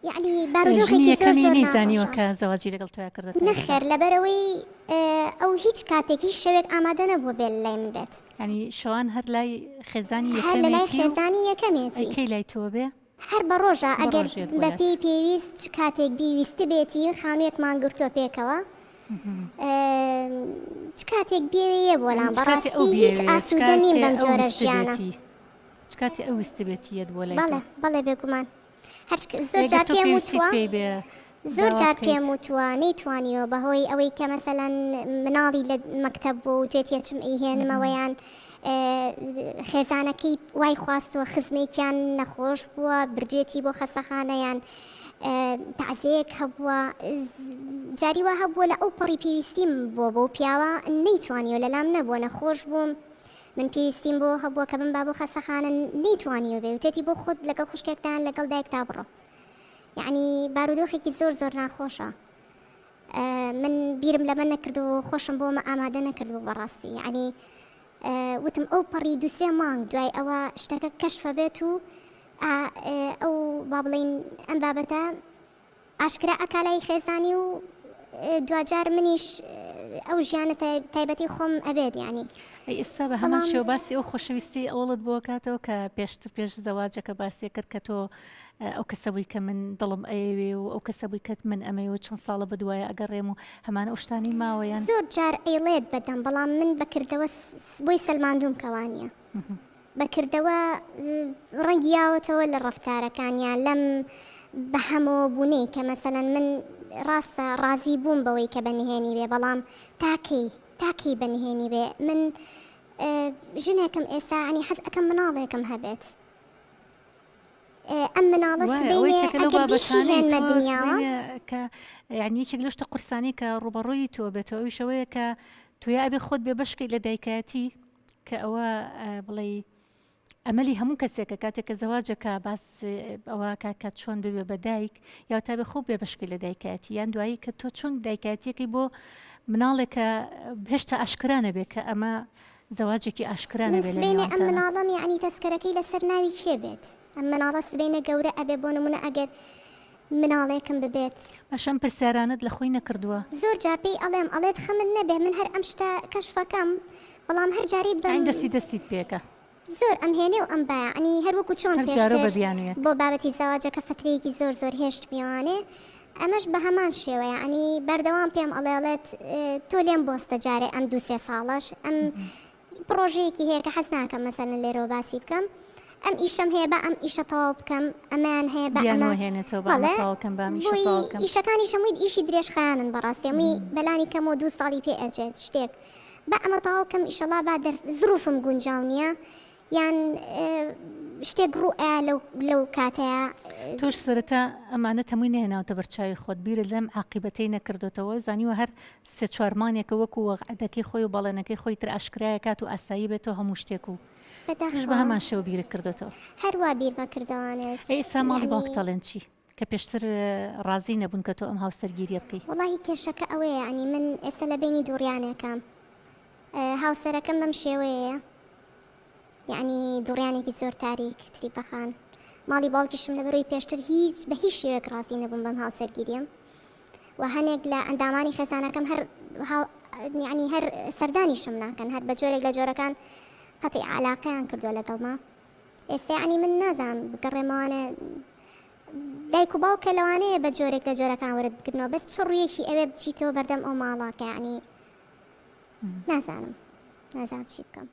يعني بارودۆخێکی زۆر زۆر نازانیوە کە زەواجی لەگەڵ تۆ کردێت نەخێر لەبەرەوەی ئەو هیچ کاتێک هیچ شەوێک ئامادە نەبووە بێت لای من بێت ینی شەوان هەر لای خێزانی هەر لە لای خێزانی یەکەمێتی کەی لای تۆ بێ هەر بە ڕۆژە ئەگەر بە پێی پێویست چ کاتێک بیویستی بێتی خانوویەکمان گرتووە پێکەوە چ کاتێک بێوەیە بۆلام بەڕاستی هیچ ئاسوودە نیم بەم جۆرە ژیانە چ کاتی ئەو ویستی بێتیەت بۆ لای بەڵێ بەڵێ بێگومان زۆر جار پێم وتووە زۆر جار پێم وتووە نەیتوانیەوە بەهۆی ئەوەی کە مەسەلەن مناڵی لە مەکتەب بوو توێت یەچم ئیهێنمەوەیان خێزانەکەی وای خواستەوە خزمێکیان نەخۆش بووە بردوێتی بۆ خەسەخانەیان تەعزەیەک هەبووە جاری وا هەبووە لە ئەو پەڕی پێویستیم بۆ بۆ پیاوە نەیتوانیەوە لەلام نەبووە نەخۆش بووم من پێویستیم بۆ هەبووە کە من با بۆ خەسەخانە نەیتوانیەوە بێ وتێتی بۆ خۆت لەگەڵ خوشکێکتان لەگەڵ دایکتا بڕۆ یعنی بارودۆخێکی زۆر زۆر ناخۆشە من بیرم لەمە نەکردو خۆشم بۆ مە ئامادە نەکردو بەڕاستی یعنی وتم ئەو پەڕی دوسێ مانگ دوای ئەوە شتەکە کەشفە بێت و ئەو با بڵین ئەم بابەتە ئاشکرا ئەکالای خێزانی و دوجار منیش ئەو ژیانە تایبەتی خۆم ئەبێت یعنی ئێستا بە هەمان شێو باسی ئەو خۆشەویستی ئەوڵت بۆ کاتەوە کە پێشتر پێش زەواجەکە باسی کرد کە تۆ ئەو کەسە بووی کە من دڵم ئەیەوێ و ئەو کەسە بووی کەت من ئەمەوە چەند ساڵە بەدوایە ئەگەڕێم و هەمانە ئەوشتانی ماوەیان زۆر جار ئەیڵێت بەدەم بەڵام من بەکردەوە بۆی سەلماندوم کەوانە بەکردەوە ڕەنگی یاوەتەوە لە ڕەفتارەکانیان لەم بە هەمەوە بوونەی کە مەسەلەن من ڕاستە ڕازی بووم بەوەی کە بەنهێنی بێ بەڵام تاکەی بەنهێنی بێ من ژنێکم ئێستا عنی حەز ئەەکەم مناڵێکم هەبێت ئەم مناڵە سبەینێ ئەگەر بیشی هێنمە دنیاوە کە یعنی یەکێک لە شتە قورسانی کە ڕوبەڕووی تۆ بێتەوە ئەوی شەوەیە کە تویا ئەبێ خۆت بێ بەشکی لە دایکایەتی کە ئەوە بڵێ ئەمەلی هەموو کەسێکە کاتێک کە زەواجەکە باس ئەوە کاکە چۆن ببێ بە دایک یا تا بێ خوب بێ بەشکی لە دایکایەتی یان دوایی کە تۆ چۆن دایکایەتیەکەی بۆ مناڵێکە هێشتا ئاشکرانە بێ کە ئەمە زەواجێکی ئاشکرانە بێ سبەینێ ئەم مناڵەم یعنی تەسکەرەکەی لەسەر ناوی کێ بێت ئەم مناڵە سبەینە گەورە ئەبێ بۆ نمونە ئەگەر مناڵێکم ببێت باشەم پرسیارانت لە خۆی نەکردووە زۆر جار پێی ئەڵێم ئەڵێت خەمت نەبێ من هەر ئەم شتە کەشفەکەم بەڵام هەر جاری دەستیت پێکە زۆر ئەم هێنێ و ئەم بایە عنی هەروەکو چۆن پێشتر بۆ بابەتی زەواجەکە فترەیەکی زۆر زۆر هێشت میوانێ ئەمەش بە هەمان شێوەیە ئەنی بەردەوام پێم ئەڵێڵێت تۆ لێم بۆستە جارێ ئەم دووسێ ساڵەش ئەم پرۆژەیەکی هەیە کە حەز ناکەم مەسەلەن لێرەوە باسی بکەم ئەم ئیشەم هەیە بە ئەم ئیشە تەواو بکەم ئەمان هەیە بە ئیشەکانی شەمووی ئیشی درێژخایانن بەڕاستێمی بەلانی کەمەوە 2 ساڵی پێ ئەجێت شتێک بە ئەمە تەواو بکەم ئیشەڵا با زروفم گونجاو نییە یان شتێک ڕوئە لەو کاتەیە تۆش سەرەتا ئەمانە هەمووی نێناوتە بەرچاوی خۆت بیرە لەم عاقبەتەی نەکردوتەوە زانیوە هەر 3-4 مانێکە وەکو وەعدەکەی خۆی و بەڵێنەکەی خۆی تر ئاشکرایە کات و ئاسایی بێتەوە هەموو شتێک و بە هەمان شێوە بیرە کردوتەوە هەروە بیرمە کردوانێت ئێستا ماڵی باوکتەڵێن چی کە پێشتر ڕازی نەبوون کە تۆ ئەم هاوسەرگیریە بکەیت وڵی کێشەکە ئەوەیە عنی من ئێستا لە بینی دووڕیانەکەم هاوسەرەکەم بەم شێوەیە یعنی دووڕیانێکی زۆر تاریک تریپەخان ماڵی باوکیشم لە بەرەوەی پێشتر هیچ بە هیچ شێوەیەک ڕازی نەبووم بەم هاوسەرگیریەم و هەنێک لە ئەندامانی خێزانەکەم یعنی هەر سەردانیشم ناکەن هەر بە جۆرێک لە جۆرەکان قەتی علاقەیان کردووە لەگەڵما ئێستا یعنی من نازانم بگەڕێمەوانە دایک و باوکە لەوانەیە بە جۆرێک لە جۆرەکان وەرت بکردنەوە بەس چ ڕوویەکی ئەوێ بچیتەوە بەردەم ئەو ماڵاکە یعنی نازانم چی بکەم